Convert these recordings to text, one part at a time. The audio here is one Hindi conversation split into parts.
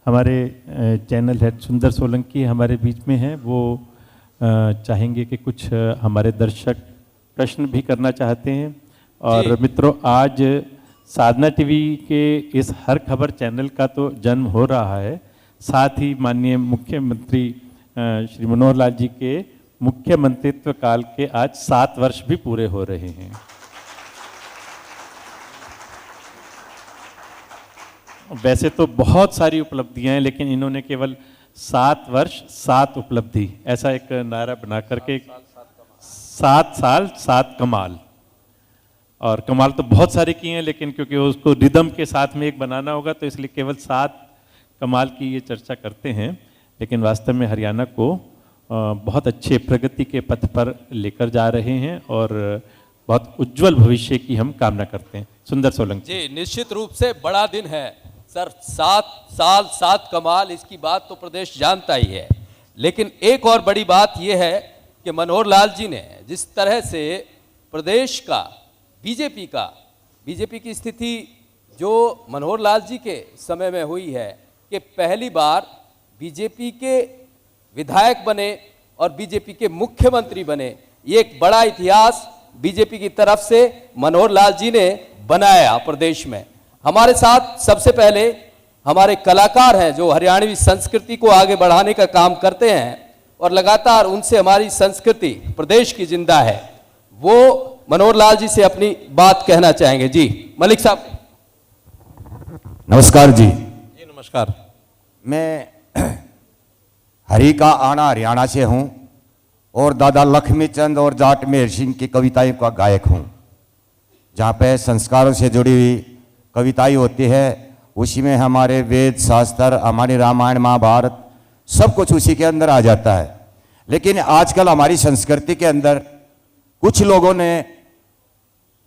हमारे चैनल हेड सुंदर सोलंकी हमारे बीच में हैं, वो चाहेंगे कि कुछ हमारे दर्शक प्रश्न भी करना चाहते हैं। और मित्रों, आज साधना टीवी के इस हर खबर चैनल का तो जन्म हो रहा है, साथ ही माननीय मुख्यमंत्री श्री मनोहर लाल जी के मुख्यमंत्रित्व काल के आज 7 वर्ष भी पूरे हो रहे हैं। वैसे तो बहुत सारी उपलब्धियां हैं, लेकिन इन्होंने केवल 7 वर्ष 7 उपलब्धि ऐसा एक नारा बना करके 7 साल 7 कमाल, और कमाल तो बहुत सारे किए हैं, लेकिन क्योंकि उसको रिदम के साथ में एक बनाना होगा तो इसलिए केवल 7 कमाल की ये चर्चा करते हैं। लेकिन वास्तव में हरियाणा को बहुत अच्छे प्रगति के पथ पर लेकर जा रहे हैं और बहुत उज्जवल भविष्य की हम कामना करते हैं। सुंदर सोलंकी जी, निश्चित रूप से बड़ा दिन है सर। 7 साल 7 कमाल, इसकी बात तो प्रदेश जानता ही है। लेकिन एक और बड़ी बात यह है कि मनोहर लाल जी ने जिस तरह से प्रदेश का बीजेपी की स्थिति जो मनोहर लाल जी के समय में हुई है कि पहली बार बीजेपी के विधायक बने और बीजेपी के मुख्यमंत्री बने, ये एक बड़ा इतिहास बीजेपी की तरफ से मनोहर लाल जी ने बनाया प्रदेश में। हमारे साथ सबसे पहले हमारे कलाकार हैं जो हरियाणवी संस्कृति को आगे बढ़ाने का काम करते हैं और लगातार उनसे हमारी संस्कृति प्रदेश की जिंदा है। वो मनोहर लाल जी से अपनी बात कहना चाहेंगे। जी मलिक साहब। नमस्कार जी। जी नमस्कार। मैं हरि का आना हरियाणा से हूँ और दादा लक्ष्मीचंद और जाट मेहर सिंह की कविताओं का गायक हूँ। जहाँ पे संस्कारों से जुड़ी हुई कविताएं होती है, उसी में हमारे वेद शास्त्र, हमारी रामायण महाभारत सब कुछ उसी के अंदर आ जाता है। लेकिन आजकल हमारी संस्कृति के अंदर कुछ लोगों ने,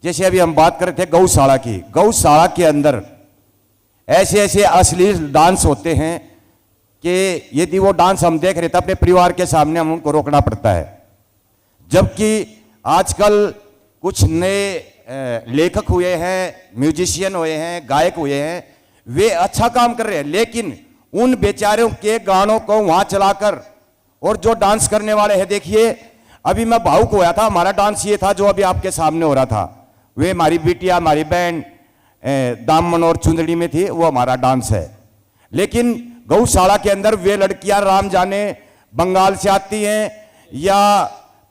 जैसे अभी हम बात कर रहे थे गौशाला की, गौशाला के अंदर ऐसे ऐसे अश्लील डांस होते हैं कि यदि वो डांस हम देख रहे तो अपने परिवार के सामने हम उनको रोकना पड़ता है। जबकि आजकल कुछ नए लेखक हुए हैं, म्यूजिशियन हुए हैं, गायक हुए हैं, वे अच्छा काम कर रहे हैं, लेकिन उन बेचारों के गानों को वहां चलाकर और जो डांस करने वाले हैं, देखिए अभी मैं भावुक हुआ था। हमारा डांस ये था जो अभी आपके सामने हो रहा था, वे हमारी बिटिया, हमारी बहन दामन और चुंदड़ी में थी, वो हमारा डांस है। लेकिन गौशाला के अंदर वे लड़कियां राम जाने बंगाल से आती हैं या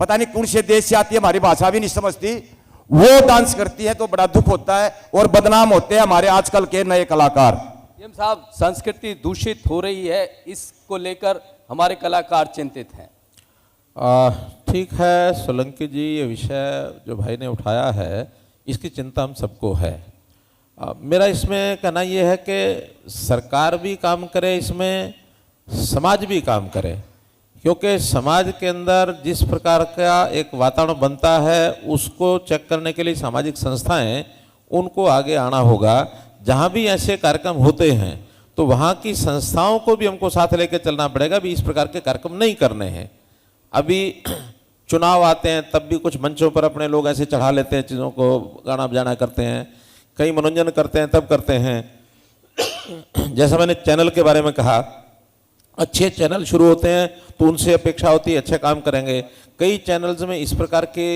पता नहीं कौन से देश से आती है, हमारी भाषा भी नहीं समझती, वो डांस करती है, तो बड़ा दुख होता है और बदनाम होते हैं हमारे आजकल के नए कलाकार। एम साहब, संस्कृति दूषित हो रही है, इसको लेकर हमारे कलाकार चिंतित हैं। ठीक है सोलंकी जी, ये विषय जो भाई ने उठाया है इसकी चिंता हम सबको है। मेरा इसमें कहना ये है कि सरकार भी काम करे, इसमें समाज भी काम करे, क्योंकि समाज के अंदर जिस प्रकार का एक वातावरण बनता है उसको चेक करने के लिए सामाजिक संस्थाएं उनको आगे आना होगा। जहाँ भी ऐसे कार्यक्रम होते हैं तो वहाँ की संस्थाओं को भी हमको साथ लेकर चलना पड़ेगा, भी इस प्रकार के कार्यक्रम नहीं करने हैं। अभी चुनाव आते हैं तब भी कुछ मंचों पर अपने लोग ऐसे चढ़ा लेते हैं चीज़ों को, गाना बजाना करते हैं, कई मनोरंजन करते हैं, तब करते हैं। जैसा मैंने चैनल के बारे में कहा, अच्छे चैनल शुरू होते हैं तो उनसे अपेक्षा होती है अच्छे काम करेंगे। कई चैनल्स में इस प्रकार के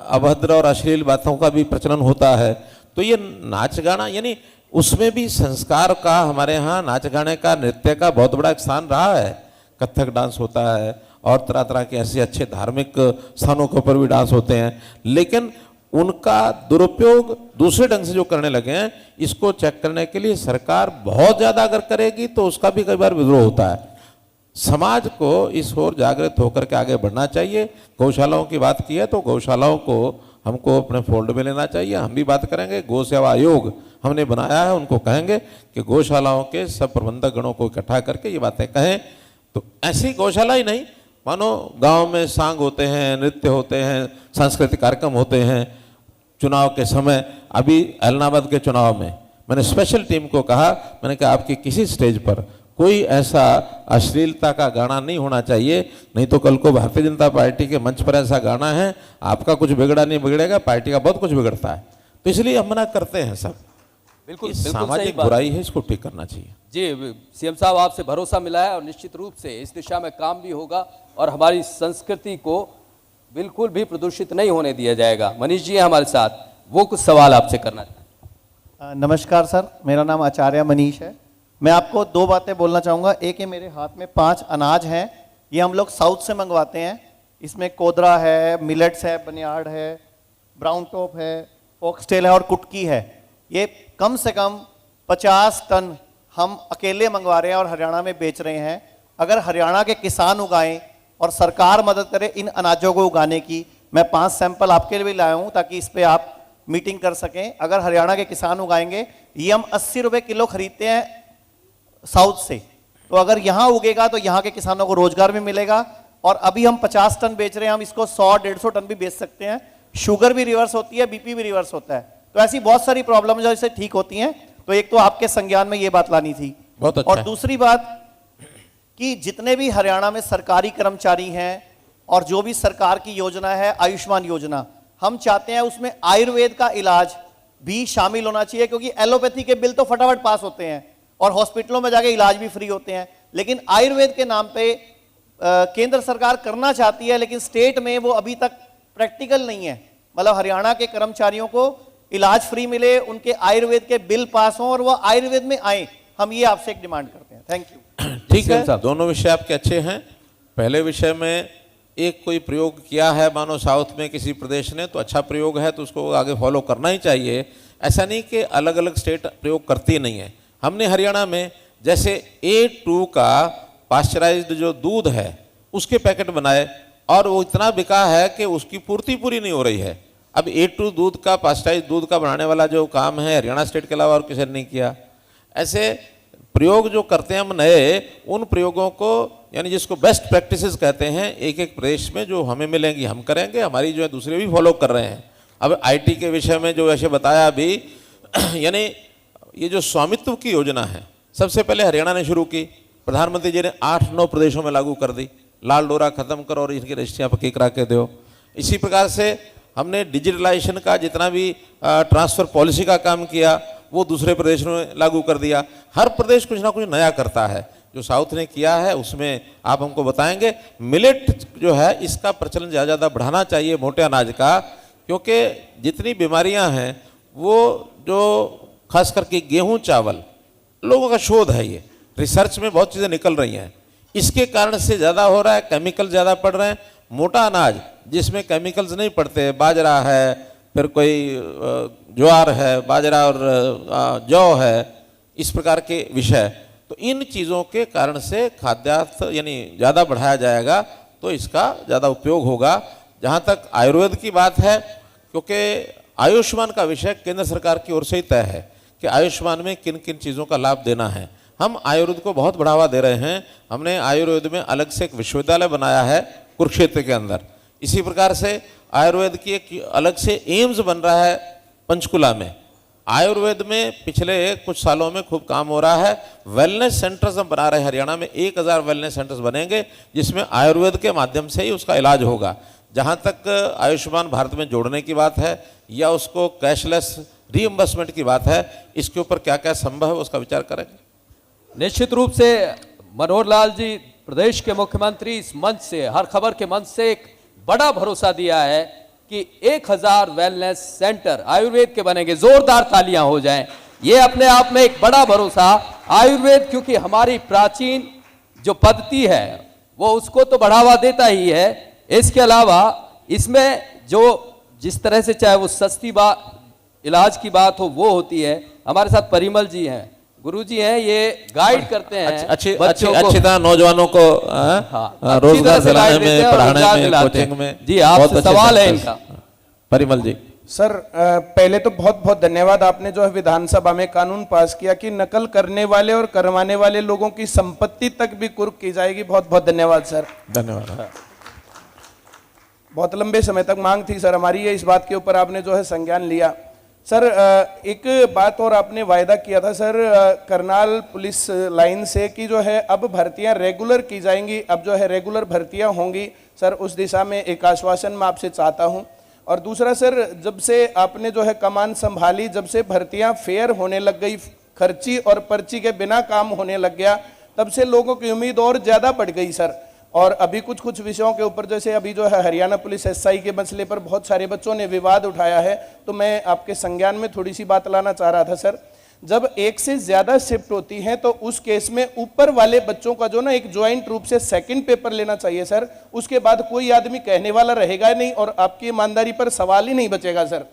अभद्र और अश्लील बातों का भी प्रचलन होता है। तो ये नाच गाना, यानी उसमें भी संस्कार का, हमारे यहाँ नाच गाने का, नृत्य का बहुत बड़ा स्थान रहा है। कथक डांस होता है और तरह तरह के ऐसे अच्छे धार्मिक स्थानों के ऊपर भी डांस होते हैं, लेकिन उनका दुरुपयोग दूसरे ढंग से जो करने लगे हैं, इसको चेक करने के लिए सरकार बहुत ज़्यादा अगर करेगी तो उसका भी कई बार विद्रोह होता है। समाज को इस ओर जागृत होकर के आगे बढ़ना चाहिए। गौशालाओं की बात की है तो गौशालाओं को हमको अपने फोल्ड में लेना चाहिए। हम भी बात करेंगे, गौ सेवा आयोग हमने बनाया है, उनको कहेंगे कि गौशालाओं के सब प्रबंधक गणों को इकट्ठा करके ये बातें कहें। तो ऐसी गौशाला ही नहीं, मानो गांव में सांग होते हैं, नृत्य होते हैं, सांस्कृतिक कार्यक्रम होते हैं। चुनाव के समय, अभी इलाहाबाद के चुनाव में मैंने स्पेशल टीम को कहा, मैंने कहा आपकी किसी स्टेज पर कोई ऐसा अश्लीलता का गाना नहीं होना चाहिए, नहीं तो कल को भारतीय जनता पार्टी के मंच पर ऐसा गाना है, आपका कुछ बिगड़ा नहीं बिगड़ेगा, पार्टी का बहुत कुछ बिगड़ता है। तो इसलिए हम मना करते हैं सब। बिल्कुल ये बिल्कुल सही सामाजिक बात। बुराई है, इसको ठीक करना चाहिए। जी सीएम साहब, आपसे भरोसा मिला है और निश्चित रूप से इस दिशा में काम भी होगा और हमारी संस्कृति को बिल्कुल भी प्रदूषित नहीं होने दिया जाएगा। मनीष जी हैं हमारे साथ, वो कुछ सवाल आपसे करना चाहते हैं। नमस्कार सर, मेरा नाम आचार्य मनीष है। मैं आपको दो बातें बोलना चाहूँगा। एक है, मेरे हाथ में 5 अनाज हैं, ये हम लोग साउथ से मंगवाते हैं। इसमें कोदरा है, मिलेट्स है, बनियाड़ है, ब्राउन टॉप है, फॉक्सटेल है और कुटकी है। ये कम से कम 50 टन हम अकेले मंगवा रहे हैं और हरियाणा में बेच रहे हैं। अगर हरियाणा के किसान उगाएं और सरकार मदद करे इन अनाजों को उगाने की, मैं 5 सैंपल आपके लिए भी लाया हूँ ताकि इस पे आप मीटिंग कर सकें। अगर हरियाणा के किसान उगाएंगे, ये हम 80 रुपये किलो खरीदते हैं साउथ से, तो अगर यहाँ उगेगा तो यहाँ के किसानों को रोजगार भी मिलेगा। और अभी हम 50 टन बेच रहे हैं, हम इसको 100-150 टन भी बेच सकते हैं। शुगर भी रिवर्स होती है, बीपी भी रिवर्स होता है। तो ऐसी बहुत सारी प्रॉब्लम जो इससे ठीक होती हैं। तो एक तो आपके संज्ञान में ये बात लानी थी। बहुत अच्छा और है। दूसरी बात कि जितने भी हरियाणा में सरकारी कर्मचारी हैं और जो भी सरकार की योजना है आयुष्मान योजना, हम चाहते हैं उसमें आयुर्वेद का इलाज भी शामिल होना चाहिए, क्योंकि एलोपैथी के बिल तो फटाफट पास होते हैं और हॉस्पिटलों में जाके इलाज भी फ्री होते हैं। लेकिन आयुर्वेद के नाम पे केंद्र सरकार करना चाहती है, लेकिन स्टेट में वो अभी तक प्रैक्टिकल नहीं है। मतलब हरियाणा के कर्मचारियों को इलाज फ्री मिले, उनके आयुर्वेद के बिल पास हों और वो आयुर्वेद में आए। हम ये आपसे एक डिमांड करते हैं। Thank you. ठीक है, साहब। दोनों विषय आपके अच्छे हैं। पहले विषय में एक कोई प्रयोग किया है मानो साउथ में किसी प्रदेश ने, तो अच्छा प्रयोग है तो उसको आगे फॉलो करना ही चाहिए। ऐसा नहीं कि अलग अलग स्टेट प्रयोग करती नहीं है। हमने हरियाणा में जैसे A2 का पाश्चराइज्ड जो दूध है उसके पैकेट बनाए और वो इतना बिका है कि उसकी पूर्ति पूरी नहीं हो रही है। अब A2 दूध का, पाश्चराइज्ड दूध का बनाने वाला जो काम है हरियाणा स्टेट के अलावा और किसी ने नहीं किया। ऐसे प्रयोग जो करते हैं हम नए, उन प्रयोगों को यानी जिसको बेस्ट प्रैक्टिसेस कहते हैं, एक एक प्रदेश में जो हमें मिलेंगी हम करेंगे, हमारी जो है दूसरे भी फॉलो कर रहे हैं। अब IT के विषय में जो ऐसे बताया अभी यानी ये जो स्वामित्व की योजना है सबसे पहले हरियाणा ने शुरू की, प्रधानमंत्री जी ने 8-9 प्रदेशों में लागू कर दी। लाल डोरा खत्म करो और इनकी रजिस्ट्रियाँ पक्की करा के दो। इसी प्रकार से हमने डिजिटलाइजेशन का जितना भी ट्रांसफर पॉलिसी का काम किया वो दूसरे प्रदेशों में लागू कर दिया। हर प्रदेश कुछ ना कुछ नया करता है। जो साउथ ने किया है उसमें आप हमको बताएंगे। मिलेट जो है इसका प्रचलन ज़्यादा बढ़ाना चाहिए, मोटे अनाज का, क्योंकि जितनी बीमारियां हैं वो जो खास करके गेहूं चावल लोगों का शोध है, ये रिसर्च में बहुत चीज़ें निकल रही हैं, इसके कारण से ज़्यादा हो रहा है। केमिकल ज़्यादा पड़ रहे हैं। मोटा अनाज जिसमें केमिकल्स नहीं पड़ते, बाजरा है, फिर कोई ज्वार है, बाजरा और जौ है, इस प्रकार के विषय, तो इन चीज़ों के कारण से खाद्यार्थ यानी ज़्यादा बढ़ाया जाएगा तो इसका ज़्यादा उपयोग होगा। जहाँ तक आयुर्वेद की बात है, क्योंकि आयुष्मान का विषय केंद्र सरकार की ओर से ही तय है कि आयुष्मान में किन किन चीज़ों का लाभ देना है। हम आयुर्वेद को बहुत बढ़ावा दे रहे हैं। हमने आयुर्वेद में अलग से एक विश्वविद्यालय बनाया है कुरुक्षेत्र के अंदर। इसी प्रकार से आयुर्वेद की एक अलग से एम्स बन रहा है पंचकुला में। आयुर्वेद में पिछले कुछ सालों में खूब काम हो रहा है। वेलनेस सेंटर्स हम बना रहे हैं हरियाणा में, 1000 वेलनेस सेंटर्स बनेंगे जिसमें आयुर्वेद के माध्यम से ही उसका इलाज होगा। जहाँ तक आयुष्मान भारत में जोड़ने की बात है या उसको कैशलेस रीइंबर्समेंट की बात है, इसके ऊपर क्या क्या संभव है उसका विचार करेंगे। निश्चित रूप से मनोहर लाल जी प्रदेश के मुख्यमंत्री इस मंच से, हर खबर के मंच से एक बड़ा भरोसा दिया है कि 1000 वेलनेस सेंटर आयुर्वेद के बनेंगे। जोरदार तालियां हो जाएं। ये अपने आप में एक बड़ा भरोसा। आयुर्वेद क्योंकि हमारी प्राचीन जो पद्धति है वो उसको तो बढ़ावा देता ही है। इसके अलावा इसमें जो जिस तरह से चाहे वो सस्ती इलाज की बात हो वो होती है। हमारे साथ परिमल जी हैं, गुरुजी हैं, ये गाइड करते हैं अच्छी तरह नौजवानों को रोजगार दिलाने में, पढ़ाने में, कोचिंग में। जी आपसे सवाल है इनका। परिमल जी। सर पहले तो बहुत बहुत धन्यवाद। आपने जो है विधानसभा में कानून पास किया कि नकल करने वाले और करवाने वाले लोगों की संपत्ति तक भी कुर्क की जाएगी। बहुत बहुत धन्यवाद सर। धन्यवाद। बहुत लंबे समय तक मांग थी सर हमारी, ये इस बात के ऊपर आपने जो है संज्ञान लिया। सर एक बात और आपने वायदा किया था सर करनाल पुलिस लाइन से कि जो है अब भर्तियां रेगुलर की जाएंगी, अब जो है रेगुलर भर्तियां होंगी। सर उस दिशा में एक आश्वासन मैं आपसे चाहता हूं। और दूसरा सर, जब से आपने जो है कमान संभाली, जब से भर्तियां फेयर होने लग गई, खर्ची और पर्ची के बिना काम होने लग गया, तब से लोगों की उम्मीद और ज्यादा बढ़ गई सर। और अभी कुछ विषयों के ऊपर, जैसे अभी जो है हरियाणा पुलिस एसआई के मसले पर बहुत सारे बच्चों ने विवाद उठाया है, तो मैं आपके संज्ञान में थोड़ी सी बात लाना चाह रहा था सर। जब एक से ज्यादा शिफ्ट होती हैं तो उस केस में ऊपर वाले बच्चों का जो ना एक ज्वाइंट रूप से सेकंड पेपर लेना चाहिए सर। उसके बाद कोई आदमी कहने वाला रहेगा नहीं और आपकी ईमानदारी पर सवाल ही नहीं बचेगा सर।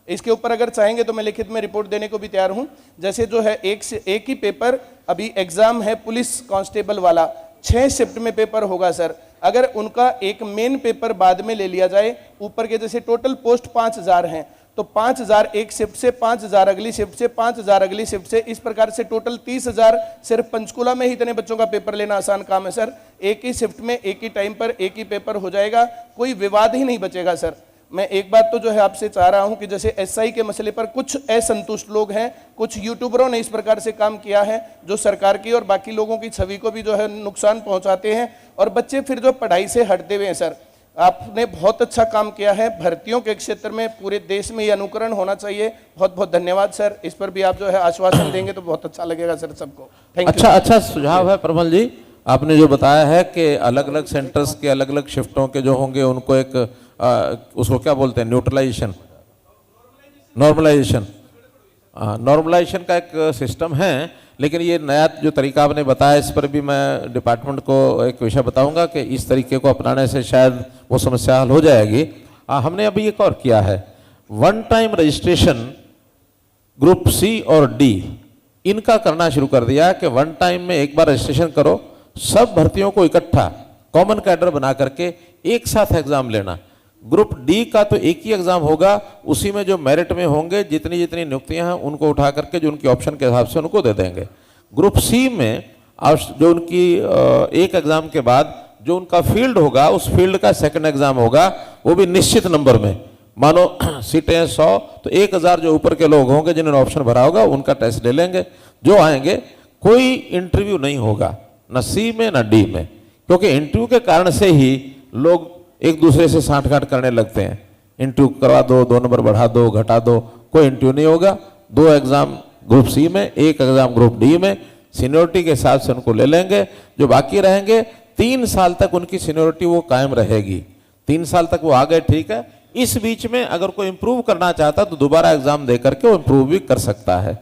इसके ऊपर अगर चाहेंगे तो मैं लिखित में रिपोर्ट देने को भी तैयार हूं। जैसे जो है एक ही पेपर, अभी एग्जाम है पुलिस कांस्टेबल वाला, 6 शिफ्ट में पेपर होगा सर। अगर उनका एक मेन पेपर बाद में ले लिया जाए, ऊपर के जैसे टोटल पोस्ट 5000 हैं, तो 5000 एक शिफ्ट से, 5000 अगली शिफ्ट से, 5000 अगली शिफ्ट से, इस प्रकार से टोटल 30,000 सिर्फ पंचकुला में ही इतने बच्चों का पेपर लेना आसान काम है सर। एक ही शिफ्ट में एक ही टाइम पर एक ही पेपर हो जाएगा, कोई विवाद ही नहीं बचेगा सर। मैं एक बात तो जो है आपसे चाह रहा हूं कि जैसे एसआई के मसले पर कुछ असंतुष्ट लोग हैं, कुछ यूट्यूबरों ने इस प्रकार से काम किया है जो सरकार की और बाकी लोगों की छवि को भी जो है नुकसान पहुंचाते हैं और बच्चे फिर जो पढ़ाई से हटते हुए हैं सर। आपने बहुत अच्छा काम किया है भर्तियों के क्षेत्र में, पूरे देश में ये अनुकरण होना चाहिए। बहुत बहुत धन्यवाद सर। इस पर भी आप जो है आश्वासन देंगे तो बहुत अच्छा लगेगा सर सबको। Thank you. अच्छा सुझाव है प्रमल जी। आपने जो बताया है कि अलग अलग सेंटर्स के अलग अलग शिफ्टों के जो होंगे उनको एक उसको क्या बोलते हैं, न्यूट्रलाइजेशन, नॉर्मलाइजेशन का एक सिस्टम है। लेकिन ये नया जो तरीका आपने बताया, इस पर भी मैं डिपार्टमेंट को एक विषय बताऊंगा कि इस तरीके को अपनाने से शायद वो समस्या हल हो जाएगी। हमने अभी एक और किया है, one time registration group C और डी इनका करना शुरू कर दिया कि वन टाइम में एक बार रजिस्ट्रेशन करो, सब भर्तियों को इकट्ठा कॉमन कैडर बना करके एक साथ एग्जाम लेना। ग्रुप डी का तो एक ही एग्जाम होगा, उसी में जो मेरिट में होंगे जितनी जितनी नियुक्तियां हैं उनको उठा करके जो उनकी ऑप्शन के हिसाब से उनको दे देंगे। ग्रुप सी में जो उनकी एक एग्जाम के बाद जो उनका फील्ड होगा, उस फील्ड का सेकंड एग्जाम होगा, वो भी निश्चित नंबर में। मानो सीटें 100 तो 1000 जो ऊपर के लोग होंगे जिन्होंने ऑप्शन भरा होगा उनका टेस्ट ले लेंगे। जो आएंगे कोई इंटरव्यू नहीं होगा, न सी में न डी में, क्योंकि इंटरव्यू के कारण से ही लोग एक दूसरे से सांठ-गांठ करने लगते हैं। इंटरव्यू करवा दो, 2 नंबर बढ़ा दो, घटा दो, कोई इंटरव्यू नहीं होगा। 2 एग्जाम ग्रुप सी में, 1 एग्जाम ग्रुप डी में, सीनियोरिटी के हिसाब से उनको ले लेंगे। जो बाकी रहेंगे 3 साल तक उनकी सीनियोरिटी वो कायम रहेगी। 3 साल तक वो आ गए, ठीक है। इस बीच में अगर कोई इंप्रूव करना चाहता तो दोबारा एग्जाम दे करके वो इंप्रूव भी कर सकता है।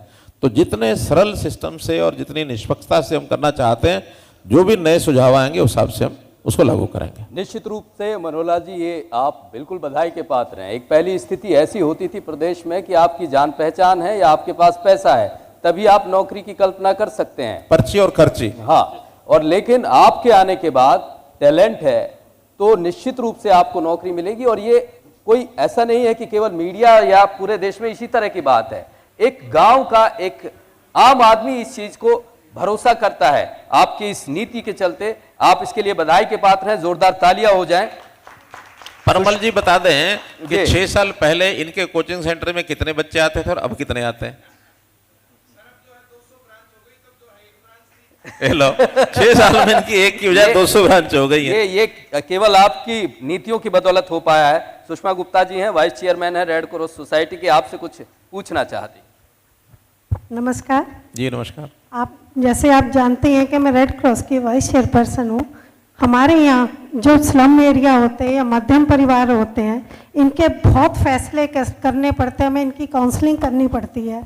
तो जितने सरल सिस्टम से और जितनी निष्पक्षता से हम करना चाहते हैं, जो भी नए सुझाव आएंगे उस हिसाब से हम उसको लागू करेंगे। निश्चित रूप से मनोहर लाल जी, ये आप बिल्कुल बधाई के पात्र हैं। एक पहली स्थिति ऐसी होती थी प्रदेश में कि आपकी जान पहचान है या आपके पास पैसा है तभी आप नौकरी की कल्पना कर सकते हैं, पर्ची और खर्ची। हाँ, और लेकिन आपके आने के बाद टैलेंट है तो निश्चित रूप से आपको नौकरी मिलेगी। और ये कोई ऐसा नहीं है कि केवल मीडिया या पूरे देश में इसी तरह की बात है। एक गांव का एक आम आदमी इस चीज को भरोसा करता है आपकी इस नीति के चलते। आप इसके लिए बधाई के पात्र हैं, जोरदार तालियां हो जाएं। परमल जी बता दें कि 6 साल पहले इनके कोचिंग सेंटर में कितने बच्चे आते थे और अब कितने आते हैं? हेलो, 6 साल में इनकी एक की बजाय 200 ब्रांच हो गई है। ये केवल आपकी नीतियों की बदौलत हो पाया है। सुषमा गुप्ता जी हैं, वाइस चेयरमैन है रेड क्रॉस सोसाइटी के, आपसे कुछ पूछना चाहती। नमस्कार जी नमस्कार। जैसे आप जानते हैं कि मैं रेड क्रॉस की वाइस चेयरपर्सन हूँ। हमारे यहाँ जो स्लम एरिया होते हैं या मध्यम परिवार होते हैं, इनके बहुत फैसले करने पड़ते हैं, हमें इनकी काउंसलिंग करनी पड़ती है।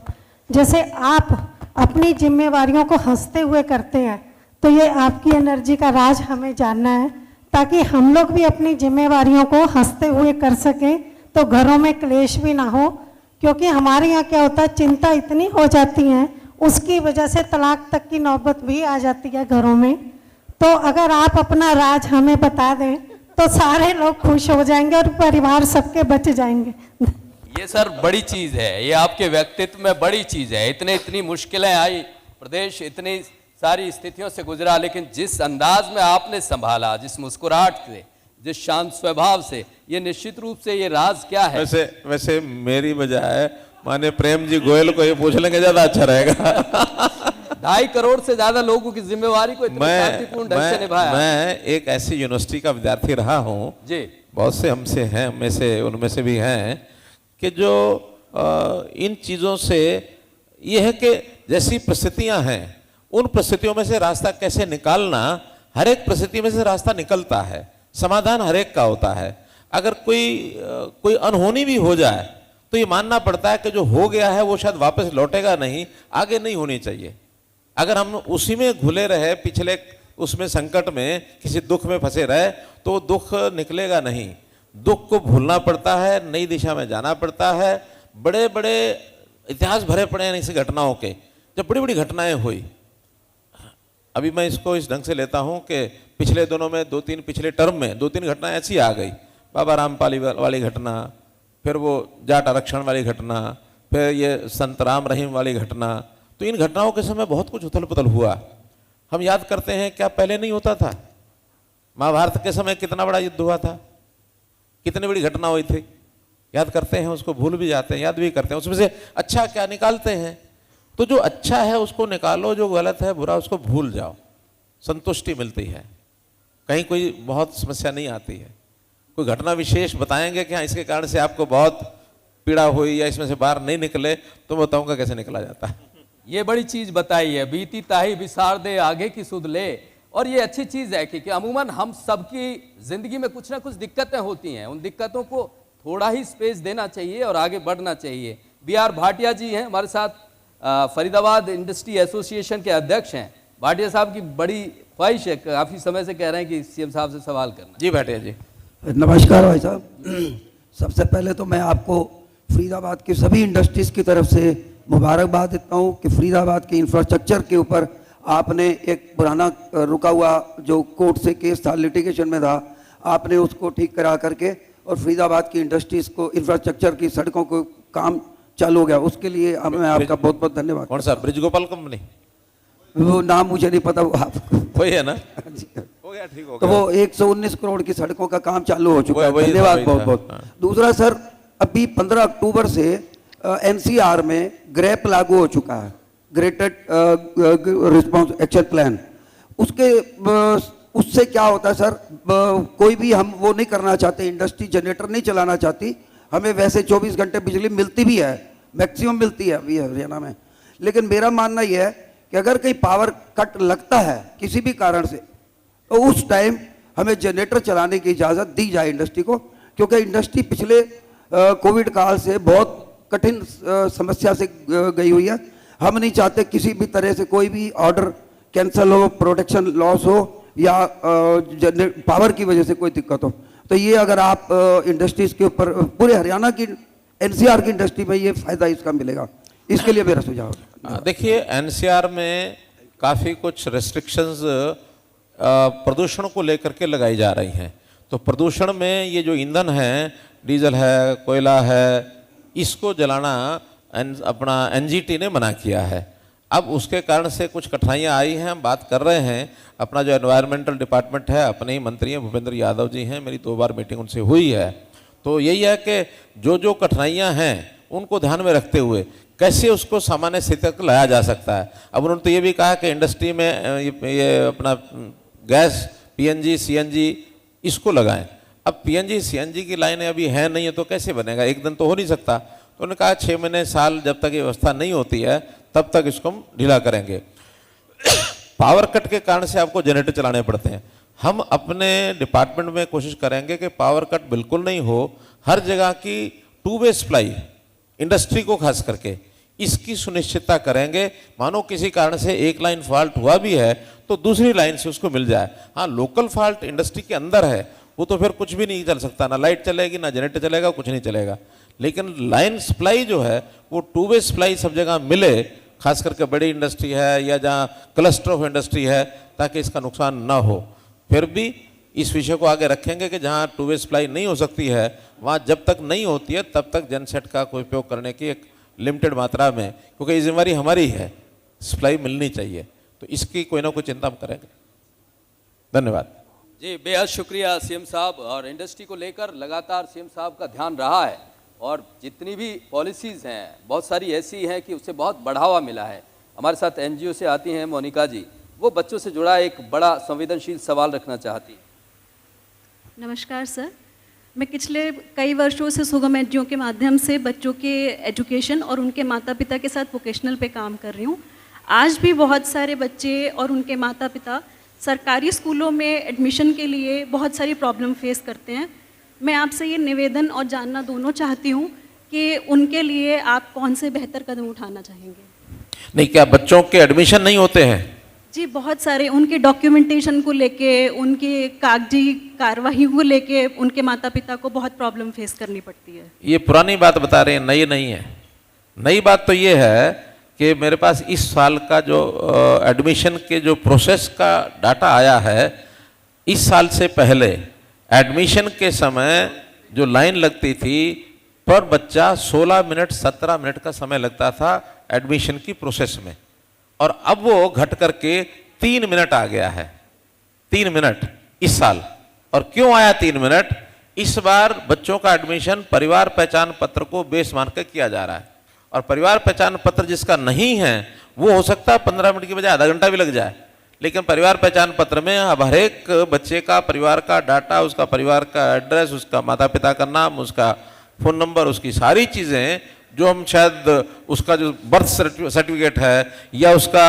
जैसे आप अपनी जिम्मेवारियों को हंसते हुए करते हैं, तो ये आपकी एनर्जी का राज हमें जानना है, ताकि हम लोग भी अपनी जिम्मेवारियों को हंसते हुए कर सकें, तो घरों में क्लेश भी ना हो। क्योंकि हमारे यहाँ क्या होता है, चिंता इतनी हो जाती है, उसकी वजह से तलाक तक की नौबत भी आ जाती है घरों में। तो अगर आप अपना राज हमें बता दें तो सारे लोग खुश हो जाएंगे और परिवार सबके बच जाएंगे। ये सर बड़ी चीज है, ये आपके व्यक्तित्व में बड़ी चीज है। इतनी मुश्किलें आई, प्रदेश इतनी सारी स्थितियों से गुजरा, लेकिन जिस अंदाज में आपने संभाला, जिस मुस्कुराहट से, जिस शांत स्वभाव से, ये निश्चित रूप से ये राज क्या है। वैसे मेरी बजाय माने प्रेम जी गोयल को ये पूछ लेंगे ज्यादा अच्छा रहेगा। 2.5 करोड़ से ज्यादा लोगों की जिम्मेवारी को इतने शांतिपूर्ण ढंग से निभाया। मैं एक ऐसी यूनिवर्सिटी का विद्यार्थी रहा हूँ जी, बहुत से हमसे हैं, उनमें से भी हैं कि जो इन चीज़ों से ये है कि जैसी परिस्थितियां हैं उन परिस्थितियों में से रास्ता कैसे निकालना, हर एक परिस्थिति में से रास्ता निकलता है, समाधान हर एक का होता है। अगर कोई अनहोनी भी हो जाए तो ये मानना पड़ता है कि जो हो गया है वो शायद वापस लौटेगा नहीं, आगे नहीं होनी चाहिए। अगर हम उसी में घुले रहे, पिछले उसमें संकट में किसी दुख में फंसे रहे तो वो दुख निकलेगा नहीं। दुख को भूलना पड़ता है, नई दिशा में जाना पड़ता है। बड़े बड़े इतिहास भरे पड़े हैं ऐसी घटनाओं के, जब बड़ी बड़ी घटनाएं हुई। अभी मैं इसको इस ढंग से लेता हूं कि पिछले दिनों में पिछले टर्म में 2-3 घटनाएं ऐसी आ गई। बाबा रामपाली वाली घटना, फिर वो जाट आरक्षण वाली घटना, फिर ये संत राम रहीम वाली घटना। तो इन घटनाओं के समय बहुत कुछ उथल पुथल हुआ। हम याद करते हैं क्या पहले नहीं होता था? महाभारत के समय कितना बड़ा युद्ध हुआ था, कितनी बड़ी घटना हुई थी, याद करते हैं, उसको भूल भी जाते हैं, याद भी करते हैं। उसमें से अच्छा क्या निकालते हैं? तो जो अच्छा है उसको निकालो, जो गलत है बुरा उसको भूल जाओ, संतुष्टि मिलती है, कहीं कोई बहुत समस्या नहीं आती है। कोई घटना विशेष बताएंगे कि हाँ इसके कारण से आपको बहुत पीड़ा हुई या इसमें से बाहर नहीं निकले, तो मैं बताऊंगा कैसे निकला जाता है। ये बड़ी चीज बताई है, बीती ताही विसार दे आगे की सुध ले। और ये अच्छी चीज है कि अमूमन हम सबकी जिंदगी में कुछ ना कुछ दिक्कतें होती हैं, उन दिक्कतों को थोड़ा ही स्पेस देना चाहिए और आगे बढ़ना चाहिए। B.R. भाटिया जी हैं हमारे साथ, फरीदाबाद इंडस्ट्री एसोसिएशन के अध्यक्ष हैं। भाटिया साहब की बड़ी ख्वाहिश है, काफी समय से कह रहे हैं कि सीएम साहब से सवाल करना। जी भाटिया जी। नमस्कार भाई साहब। सबसे पहले तो मैं आपको फरीदाबाद की सभी इंडस्ट्रीज की तरफ से मुबारकबाद देता हूँ कि फरीदाबाद के इंफ्रास्ट्रक्चर के ऊपर आपने एक पुराना रुका हुआ जो कोर्ट से केस था, लिटिगेशन में था, आपने उसको ठीक करा करके और फरीदाबाद की इंडस्ट्रीज को, इंफ्रास्ट्रक्चर की सड़कों को काम चालू हो गया, उसके लिए मैं आपका बहुत बहुत धन्यवाद। कौन सा? Bridge Gopal company? वो नाम मुझे नहीं पता, वो आपको वही है ना? जी। हो गया, ठीक हो तो गया। वो 119 करोड़ की सड़कों का काम चालू हो चुका है, वही था, धन्यवाद वही बहुत था, बहुत। हाँ। दूसरा सर, अभी 15 अक्टूबर से NCR में ग्रेप लागू हो चुका है, ग्रेटेड रिस्पॉन्स एक्शन प्लान। उससे क्या होता है सर, कोई भी हम वो नहीं करना चाहते, इंडस्ट्री जनरेटर नहीं चलाना चाहती। हमें वैसे 24 घंटे बिजली मिलती भी है, मैक्सिमम मिलती है अभी हरियाणा में। लेकिन मेरा मानना यह है कि अगर कहीं पावर कट लगता है किसी भी कारण से, तो उस टाइम हमें जनरेटर चलाने की इजाज़त दी जाए इंडस्ट्री को, क्योंकि इंडस्ट्री पिछले कोविड काल से बहुत कठिन समस्या से गई हुई है। हम नहीं चाहते किसी भी तरह से कोई भी ऑर्डर कैंसिल हो, प्रोटेक्शन लॉस हो या पावर की वजह से कोई दिक्कत हो। तो ये अगर आप इंडस्ट्रीज के ऊपर, पूरे हरियाणा की NCR की इंडस्ट्री में ये फायदा इसका मिलेगा, इसके लिए मेरा सुझाव है। देखिए NCR में काफ़ी कुछ रेस्ट्रिक्शंस प्रदूषण को लेकर के लगाई जा रही हैं। तो प्रदूषण में ये जो ईंधन है, डीजल है, कोयला है, इसको जलाना अपना NGT ने मना किया है। अब उसके कारण से कुछ कठिनाइयाँ आई हैं, हम बात कर रहे हैं। अपना जो एनवायरमेंटल डिपार्टमेंट है, अपने ही मंत्री हैं भूपेंद्र यादव जी हैं, मेरी 2 बार मीटिंग उनसे हुई है। तो यही है कि जो कठिनाइयाँ हैं उनको ध्यान में रखते हुए कैसे उसको सामान्य स्थिति तक लाया जा सकता है। अब उन्होंने तो ये भी कहा कि इंडस्ट्री में ये अपना गैस PNG CNG इसको लगाएं। अब PNG CNG की लाइनें अभी हैं नहीं है, तो कैसे बनेगा? एक दिन तो हो नहीं सकता। तो उन्होंने कहा 6 महीने साल जब तक ये व्यवस्था नहीं होती है तब तक इसको हम ढीला करेंगे। पावर कट के कारण से आपको जनरेटर चलाने पड़ते हैं। हम अपने डिपार्टमेंट में कोशिश करेंगे कि पावर कट बिल्कुल नहीं हो, हर जगह की 2 वे सप्लाई, इंडस्ट्री को खास करके इसकी सुनिश्चितता करेंगे। मानो किसी कारण से एक लाइन फॉल्ट हुआ भी है तो दूसरी लाइन से उसको मिल जाए। हाँ, लोकल फॉल्ट इंडस्ट्री के अंदर है, वो तो फिर कुछ भी नहीं चल सकता, ना लाइट चलेगी, ना जनरेटर चलेगा, कुछ नहीं चलेगा। लेकिन लाइन सप्लाई जो है वो 2 वे सप्लाई सब जगह मिले, खास करके बड़ी इंडस्ट्री है या जहाँ क्लस्टर ऑफ इंडस्ट्री है, ताकि इसका नुकसान ना हो। फिर भी इस विषय को आगे रखेंगे कि जहाँ 2 वे सप्लाई नहीं हो सकती है, वहाँ जब तक नहीं होती है तब तक जनसेट का कोई उपयोग करने की एक लिमिटेड मात्रा में, क्योंकि ये जिम्मेवारी हमारी है, सप्लाई मिलनी चाहिए। तो इसकी कोई ना कोई चिंता हम करेंगे। धन्यवाद जी, बेहद शुक्रिया सीएम साहब। और इंडस्ट्री को लेकर लगातार सीएम साहब का ध्यान रहा है और जितनी भी पॉलिसीज़ हैं बहुत सारी ऐसी हैं कि उससे बहुत बढ़ावा मिला है। हमारे साथ एनजीओ से आती हैं मोनिका जी, वो बच्चों से जुड़ा एक बड़ा संवेदनशील सवाल रखना चाहती हैं। नमस्कार सर, मैं पिछले कई वर्षों से सुगम एनजीओ के माध्यम से बच्चों के एजुकेशन और उनके माता पिता के साथ वोकेशनल पे काम कर रही हूँ। आज भी बहुत सारे बच्चे और उनके माता पिता सरकारी स्कूलों में एडमिशन के लिए बहुत सारी प्रॉब्लम फेस करते हैं। मैं आपसे ये निवेदन और जानना दोनों चाहती हूँ कि उनके लिए आप कौन से बेहतर कदम उठाना चाहेंगे। नहीं, क्या बच्चों के एडमिशन नहीं होते हैं? जी, बहुत सारे उनके डॉक्यूमेंटेशन को लेके, उनकी कागजी कार्रवाई को लेके उनके माता पिता को बहुत प्रॉब्लम फेस करनी पड़ती है। ये पुरानी बात बता रहे हैं, नई नहीं है। नई बात तो ये है कि मेरे पास इस साल का जो एडमिशन के जो प्रोसेस का डाटा आया है, इस साल से पहले एडमिशन के समय जो लाइन लगती थी पर बच्चा 16 मिनट 17 मिनट का समय लगता था एडमिशन की प्रोसेस में, और अब वो घट करके 3 मिनट आ गया है। 3 मिनट इस साल। और क्यों आया 3 मिनट? इस बार बच्चों का एडमिशन परिवार पहचान पत्र को बेस मान कर किया जा रहा है, और परिवार पहचान पत्र जिसका नहीं है वो हो सकता है 15 मिनट की बजाय आधा घंटा भी लग जाए, लेकिन परिवार पहचान पत्र में अब हर एक बच्चे का परिवार का डाटा, उसका परिवार का एड्रेस, उसका माता पिता का नाम, उसका फ़ोन नंबर, उसकी सारी चीज़ें जो हम शायद उसका जो बर्थ सर्टिफिकेट है या उसका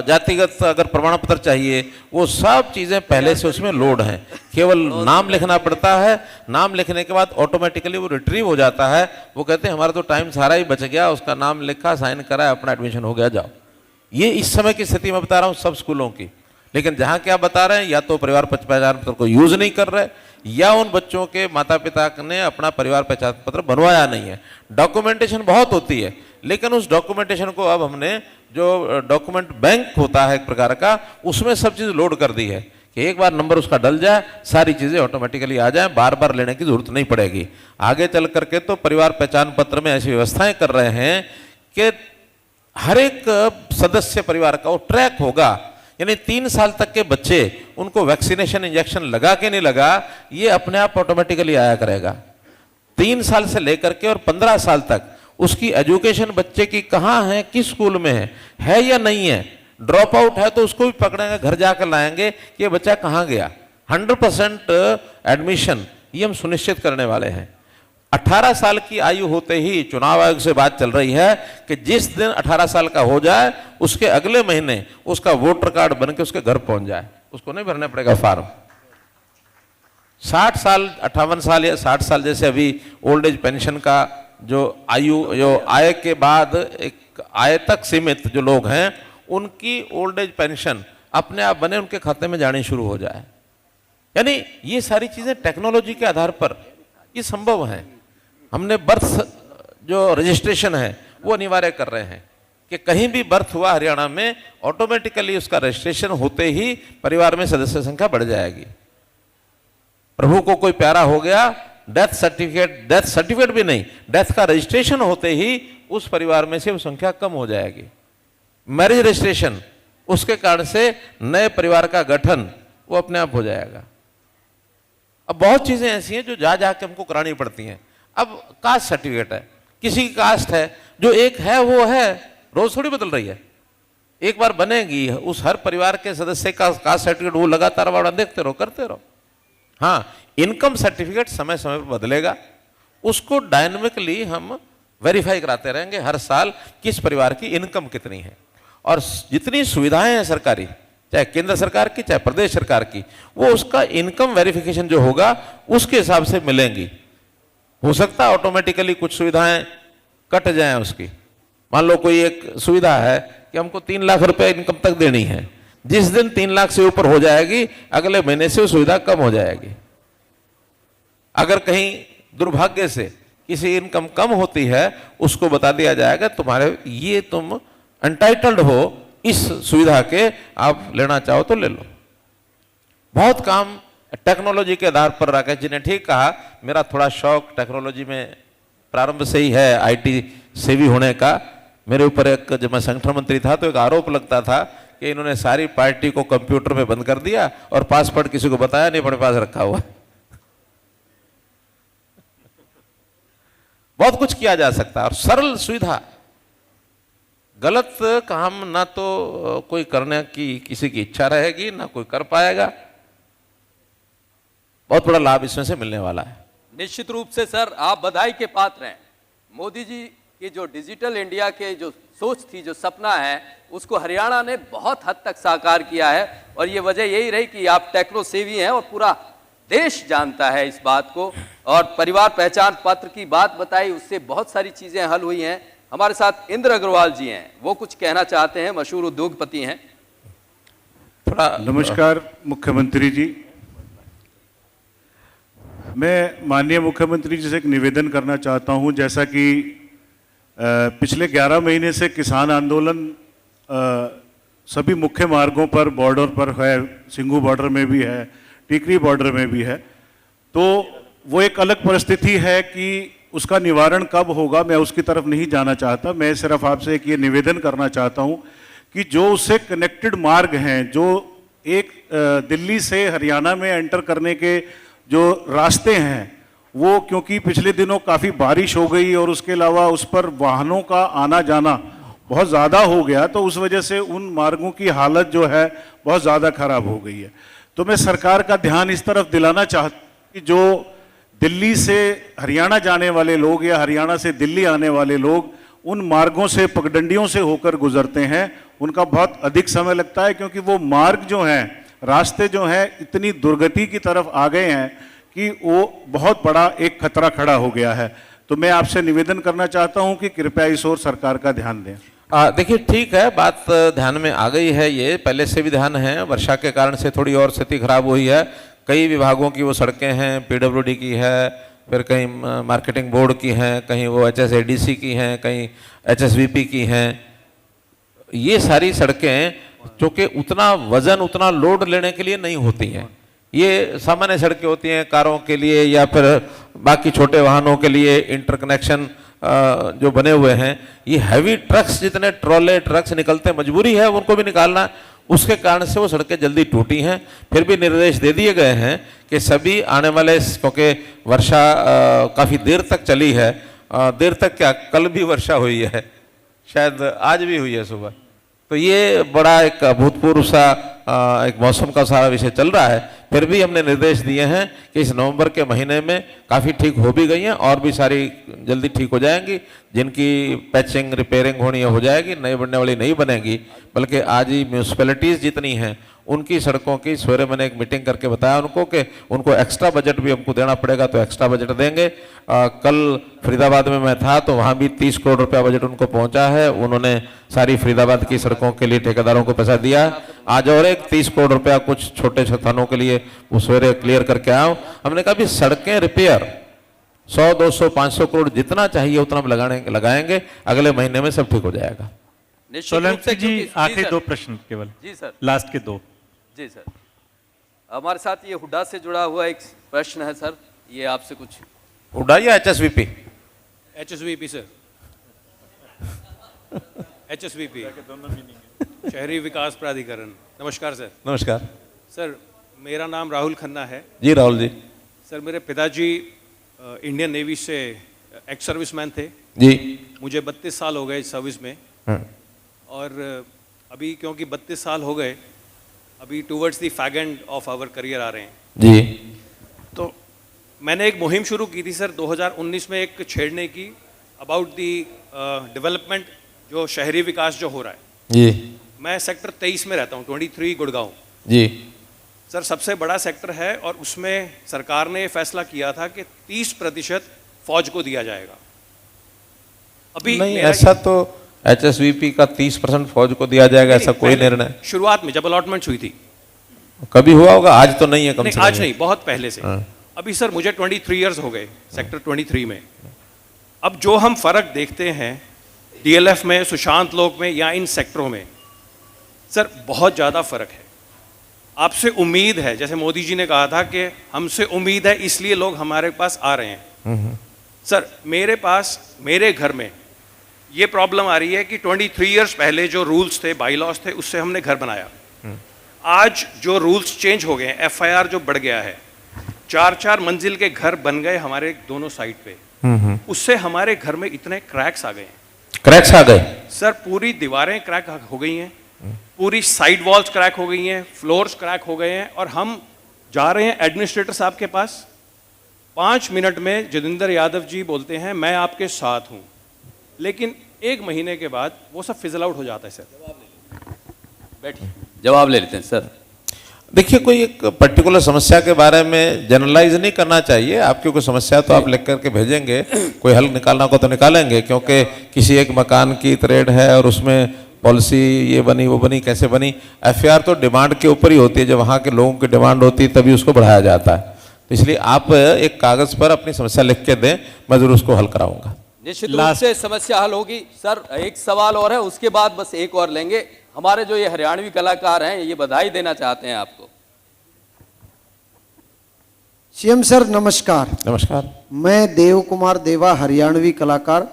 जातिगत अगर प्रमाण पत्र चाहिए, वो सब चीज़ें पहले से उसमें लोड हैं। केवल नाम लिखना पड़ता है, नाम लिखने के बाद ऑटोमेटिकली वो रिट्रीव हो जाता है। वो कहते हैं हमारा तो टाइम सारा ही बच गया, उसका नाम लिखा, साइन करा, अपना एडमिशन हो गया, जाओ। ये इस समय की स्थिति मैं बता रहा हूँ सब स्कूलों की। लेकिन जहाँ क्या बता रहे हैं, या तो परिवार पहचान पत्र को यूज़ नहीं कर रहे, या उन बच्चों के माता पिता ने अपना परिवार पहचान पत्र बनवाया नहीं है। डॉक्यूमेंटेशन बहुत होती है, लेकिन उस डॉक्यूमेंटेशन को अब हमने जो डॉक्यूमेंट बैंक होता है एक प्रकार का, उसमें सब चीज़ लोड कर दी है कि एक बार नंबर उसका डल जाए, सारी चीज़ें ऑटोमेटिकली आ जाए, बार बार लेने की जरूरत नहीं पड़ेगी। आगे चल करके तो परिवार पहचान पत्र में ऐसी व्यवस्थाएं कर रहे हैं कि हर एक सदस्य परिवार का वो ट्रैक होगा। यानी 3 साल तक के बच्चे, उनको वैक्सीनेशन इंजेक्शन लगा के नहीं लगा, ये अपने आप ऑटोमेटिकली आया करेगा। 3 साल से लेकर के और 15 साल तक उसकी एजुकेशन बच्चे की कहाँ है, किस स्कूल में है या नहीं है। ड्रॉप आउट है तो उसको भी पकड़ेंगे, घर जाकर लाएंगे कि ये बच्चा कहाँ गया। 100% एडमिशन ये हम सुनिश्चित करने वाले हैं। 18 साल की आयु होते ही चुनाव आयोग से बात चल रही है कि जिस दिन 18 साल का हो जाए उसके अगले महीने उसका वोटर कार्ड बन के उसके घर पहुंच जाए, उसको नहीं भरना पड़ेगा फॉर्म। 60 साल 58 साल या 60 साल जैसे अभी ओल्ड एज पेंशन का जो आयु, जो आय के बाद एक आय तक सीमित जो लोग हैं, उनकी ओल्ड एज पेंशन अपने आप बने उनके खाते में जानी शुरू हो जाए। यानी ये सारी चीजें टेक्नोलॉजी के आधार पर ये संभव है। हमने बर्थ जो रजिस्ट्रेशन है वो अनिवार्य कर रहे हैं कि कहीं भी बर्थ हुआ हरियाणा में, ऑटोमेटिकली उसका रजिस्ट्रेशन होते ही परिवार में सदस्य संख्या बढ़ जाएगी। प्रभु को कोई प्यारा हो गया, डेथ सर्टिफिकेट भी नहीं, डेथ का रजिस्ट्रेशन होते ही उस परिवार में से वो संख्या कम हो जाएगी। मैरिज रजिस्ट्रेशन, उसके कारण से नए परिवार का गठन वो अपने आप हो जाएगा। अब बहुत चीजें ऐसी हैं जो जा के हमको करानी पड़ती हैं। अब कास्ट सर्टिफिकेट है, किसी की कास्ट है, जो एक है वो है, रोज थोड़ी बदल रही है। एक बार बनेगी, उस हर परिवार के सदस्य का कास्ट सर्टिफिकेट वो लगातार वाड़ा देखते रहो, करते रहो। हाँ, इनकम सर्टिफिकेट समय समय पर बदलेगा, उसको डायनेमिकली हम वेरीफाई कराते रहेंगे हर साल किस परिवार की इनकम कितनी है। और जितनी सुविधाएं हैं सरकारी, चाहे केंद्र सरकार की चाहे प्रदेश सरकार की, वो उसका इनकम वेरिफिकेशन जो होगा उसके हिसाब से मिलेंगी। हो सकता है ऑटोमेटिकली कुछ सुविधाएं कट जाएं उसकी। मान लो कोई एक सुविधा है कि हमको 3 लाख रुपए इनकम तक देनी है, जिस दिन 3 लाख से ऊपर हो जाएगी अगले महीने से वो सुविधा कम हो जाएगी। अगर कहीं दुर्भाग्य से किसी इनकम कम होती है, उसको बता दिया जाएगा तुम्हारे ये तुम एंटाइटल्ड हो इस सुविधा के, आप लेना चाहो तो ले लो। बहुत काम टेक्नोलॉजी के आधार पर राकेश जी ने ठीक कहा। मेरा थोड़ा शौक टेक्नोलॉजी में प्रारंभ से ही है, आईटी सेवी होने का। मेरे ऊपर एक, जब मैं संगठन मंत्री था तो एक आरोप लगता था कि इन्होंने सारी पार्टी को कंप्यूटर में बंद कर दिया और पासवर्ड किसी को बताया नहीं, अपने पास रखा हुआ। बहुत कुछ किया जा सकता है और सरल सुविधा गलत काम ना तो कोई करने की किसी की इच्छा रहेगी, ना कोई कर पाएगा। बहुत बड़ा लाभ इसमें से मिलने वाला है। निश्चित रूप से सर आप बधाई के पात्र हैं। मोदी जी की जो डिजिटल इंडिया के जो सोच थी, जो सपना है, उसको हरियाणा ने बहुत हद तक साकार किया है। और ये वजह यही रही कि आप टेक्नो सेवी हैं और पूरा देश जानता है इस बात को। और परिवार पहचान पत्र की बात बताई, उससे बहुत सारी चीजें हल हुई हैं। हमारे साथ इंद्र अग्रवाल जी हैं, वो कुछ कहना चाहते हैं, मशहूर उद्योगपति हैं। थोड़ा नमस्कार मुख्यमंत्री जी, मैं माननीय मुख्यमंत्री जी से एक निवेदन करना चाहता हूं। जैसा कि पिछले 11 महीने से किसान आंदोलन सभी मुख्य मार्गों पर, बॉर्डर पर है, सिंघू बॉर्डर में भी है, टीकरी बॉर्डर में भी है, तो वो एक अलग परिस्थिति है कि उसका निवारण कब होगा मैं उसकी तरफ नहीं जाना चाहता। मैं सिर्फ आपसे एक ये निवेदन करना चाहता हूं कि जो उससे कनेक्टेड मार्ग हैं, जो एक दिल्ली से हरियाणा में एंटर करने के जो रास्ते हैं, वो क्योंकि पिछले दिनों काफ़ी बारिश हो गई और उसके अलावा उस पर वाहनों का आना जाना बहुत ज़्यादा हो गया, तो उस वजह से उन मार्गों की हालत जो है बहुत ज़्यादा खराब हो गई है। तो मैं सरकार का ध्यान इस तरफ दिलाना चाहता हूँ कि जो दिल्ली से हरियाणा जाने वाले लोग या हरियाणा से दिल्ली आने वाले लोग उन मार्गों से, पगडंडियों से होकर गुजरते हैं, उनका बहुत अधिक समय लगता है, क्योंकि वो मार्ग जो हैं, रास्ते जो हैं, इतनी दुर्गति की तरफ आ गए हैं कि वो बहुत बड़ा एक खतरा खड़ा हो गया है। तो मैं आपसे निवेदन करना चाहता हूं कि कृपया इस ओर सरकार का ध्यान दें। देखिए, ठीक है, बात ध्यान में आ गई है, ये पहले से भी ध्यान है। वर्षा के कारण से थोड़ी और स्थिति खराब हुई है। कई विभागों की वो सड़कें हैं, पीडब्ल्यूडी की है, फिर कहीं मार्केटिंग बोर्ड की हैं, कहीं वो HSADC की हैं, कहीं HSVP की हैं। ये सारी सड़कें चूँकि उतना वजन, उतना लोड लेने के लिए नहीं होती हैं। ये सामान्य सड़कें होती हैं कारों के लिए या फिर बाकी छोटे वाहनों के लिए, इंटरकनेक्शन जो बने हुए हैं। ये हैवी ट्रक्स, जितने ट्रॉले ट्रक्स निकलते हैं, मजबूरी है उनको भी निकालना, उसके कारण से वो सड़कें जल्दी टूटी हैं। फिर भी निर्देश दे दिए गए हैं कि सभी आने वाले, क्योंकि वर्षा काफ़ी देर तक चली है, देर तक क्या, कल भी वर्षा हुई है, शायद आज भी हुई है सुबह, तो ये बड़ा एक अभूतपूर्व सा एक मौसम का सारा विषय चल रहा है। फिर भी हमने निर्देश दिए हैं कि इस नवंबर के महीने में काफ़ी ठीक हो भी गई हैं और भी सारी जल्दी ठीक हो जाएंगी। जिनकी पैचिंग, रिपेयरिंग होनी है हो जाएगी, नई बनने वाली नहीं बनेगी। बल्कि आज ही म्यूनसिपैलिटीज़ जितनी हैं उनकी सड़कों की, सवेरे मैंने एक मीटिंग करके बताया उनको कि उनको एक्स्ट्रा बजट भी हमको देना पड़ेगा, तो एक्स्ट्रा बजट देंगे। कल फरीदाबाद में मैं था तो वहाँ भी 30 करोड़ रुपया बजट उनको पहुँचा है। उन्होंने सारी फरीदाबाद की सड़कों के लिए ठेकेदारों को पैसा दिया। आज और एक 30 करोड़ रुपया कुछ छोटे स्थानों के लिए वो सवेरे क्लियर करके आया। हमने कहा भी सड़कें रिपेयर 100, 200, 500 करोड़ जितना चाहिए उतना हम लगाएंगे, अगले महीने में सब ठीक हो जाएगा। सोलंकी जी, आखिरी 2 प्रश्न केवल। जी सर, लास्ट के 2। जी सर, हमारे साथ ये हुड्डा से जुड़ा हुआ एक प्रश्न है सर, ये आपसे कुछ। हुड्डा या HSVP? HSVP सर, HSVP शहरी विकास प्राधिकरण। नमस्कार सर। नमस्कार सर, मेरा नाम राहुल खन्ना है। जी राहुल जी। सर, मेरे पिताजी इंडियन नेवी से एक्स सर्विसमैन थे जी। मुझे 32 साल हो गए सर्विस में, और अभी क्योंकि 32 साल हो गए, अभी towards the fag end of our career आ रहे हैं जी। तो मैंने एक मुहिम शुरू की थी सर 2019 में, एक छेड़ने की, अबाउट द डेवलपमेंट, जो शहरी विकास जो हो रहा है जी। मैं सेक्टर 23 में रहता हूँ, 23 गुड़गांव जी। सर सबसे बड़ा सेक्टर है, और उसमें सरकार ने फैसला किया था कि 30% फौज को दिया जाएगा। अभी नहीं, ऐसा तो HSVP का 30% फौज को दिया जाएगा ऐसा कोई निर्णय शुरुआत में जब अलॉटमेंट हुई थी कभी हुआ होगा, आज तो नहीं है। कम से कम आज नहीं, बहुत पहले से। अभी सर मुझे 23 इयर्स हो गए सेक्टर 23 में। अब जो हम फर्क देखते हैं DLF में, सुशांत लोक में या इन सेक्टरों में, सर बहुत ज़्यादा फर्क है। आपसे उम्मीद है, जैसे मोदी जी ने कहा था कि हमसे उम्मीद है इसलिए लोग हमारे पास आ रहे हैं। सर मेरे पास, मेरे घर में ये प्रॉब्लम आ रही है कि 23 इयर्स पहले जो रूल्स थे, बाईलॉज थे, उससे हमने घर बनाया। आज जो रूल्स चेंज हो गए हैं, FIR जो बढ़ गया है, 4-4 मंजिल के घर बन गए हमारे दोनों साइड पे, उससे हमारे घर में इतने क्रैक्स आ गए हैं। क्रैक्स आ गए? सर पूरी दीवारें क्रैक हो गई हैं, पूरी साइड वॉल्स क्रैक हो गई हैं, फ्लोर्स क्रैक हो गए हैं, और हम जा रहे हैं एडमिनिस्ट्रेटर साहब के पास। 5 मिनट में जोगिंदर यादव जी बोलते हैं मैं आपके साथ हूं, लेकिन 1 महीने के बाद वो सब फिजल आउट हो जाता है। सर बैठिए, जवाब ले लेते हैं सर। देखिए, कोई एक पर्टिकुलर समस्या के बारे में जनरलाइज नहीं करना चाहिए। आपकी कोई समस्या तो आप लिख करके भेजेंगे, कोई हल निकालना हो तो निकालेंगे, क्योंकि किसी एक मकान की ट्रेड है और उसमें पॉलिसी ये बनी वो बनी, कैसे बनी। एफआईआर तो डिमांड के ऊपर ही होती है, जब वहाँ के लोगों की डिमांड होती है तभी उसको बढ़ाया जाता है। तो इसलिए आप एक कागज पर अपनी समस्या लिख के दें, मैं जरूर उसको हल कराऊंगा। निश्चित रूप से समस्या हल होगी। सर एक सवाल और है, उसके बाद बस एक और लेंगे। हमारे जो ये हरियाणवी कलाकार हैं ये बधाई देना चाहते हैं आपको। सीएम सर नमस्कार। नमस्कार। मैं देव कुमार देवा, हरियाणवी कलाकार।